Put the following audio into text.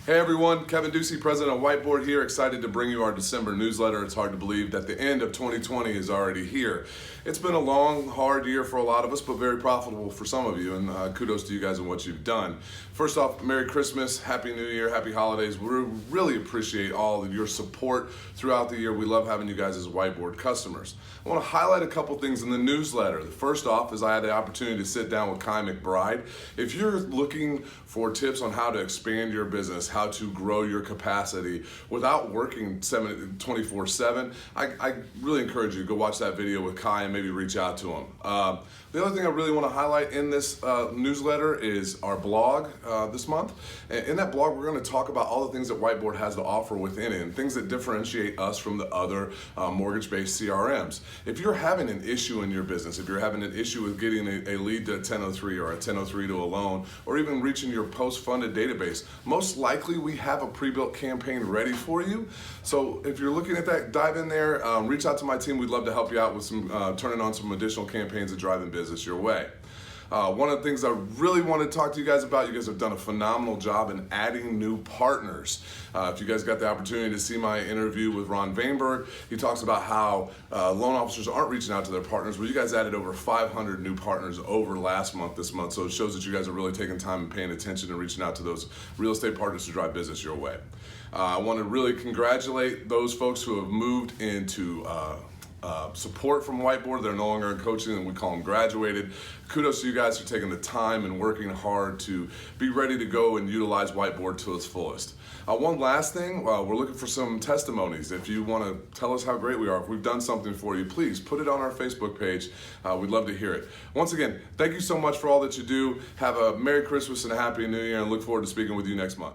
Hey everyone, Kevin Ducey, president of Whiteboard here, excited to bring you our December newsletter. It's hard to believe that the end of 2020 is already here. It's been a long, hard year for a lot of us, but very profitable for some of you, and kudos to you guys and what you've done. First off, Merry Christmas, Happy New Year, Happy Holidays. We really appreciate all of your support throughout the year. We love having you guys as Whiteboard customers. I want to highlight a couple things in the newsletter. The first off is I had the opportunity to sit down with Kai McBride. If you're looking for tips on how to expand your business, how to grow your capacity without working 24/7, I really encourage you to go watch that video with Kai and maybe reach out to him. The other thing I really want to highlight in this newsletter is our blog this month. In that blog, we're going to talk about all the things that Whiteboard has to offer within it and things that differentiate us from the other mortgage-based CRMs. If you're having an issue in your business, if you're having an issue with getting a lead to a 1003 or a 1003 to a loan, or even reaching your post-funded database, most likely we have a pre-built campaign ready for you. So if you're looking at that, dive in there, reach out to my team. We'd love to help you out with some turning on some additional campaigns and driving business your way. One of the things I really want to talk to you guys about, you guys have done a phenomenal job in adding new partners. If you guys got the opportunity to see my interview with Ron Vainberg, he talks about how loan officers aren't reaching out to their partners. Well, you guys added over 500 new partners over this month, so it shows that you guys are really taking time and paying attention and reaching out to those real estate partners to drive business your way. I want to really congratulate those folks who have moved into support from Whiteboard. They're no longer in coaching, and we call them graduated. Kudos to you guys for taking the time and working hard to be ready to go and utilize Whiteboard to its fullest. One last thing, we're looking for some testimonies. If you want to tell us how great we are, if we've done something for you, please put it on our Facebook page. We'd love to hear it. Once again, thank you so much for all that you do. Have a Merry Christmas and a Happy New Year, and look forward to speaking with you next month.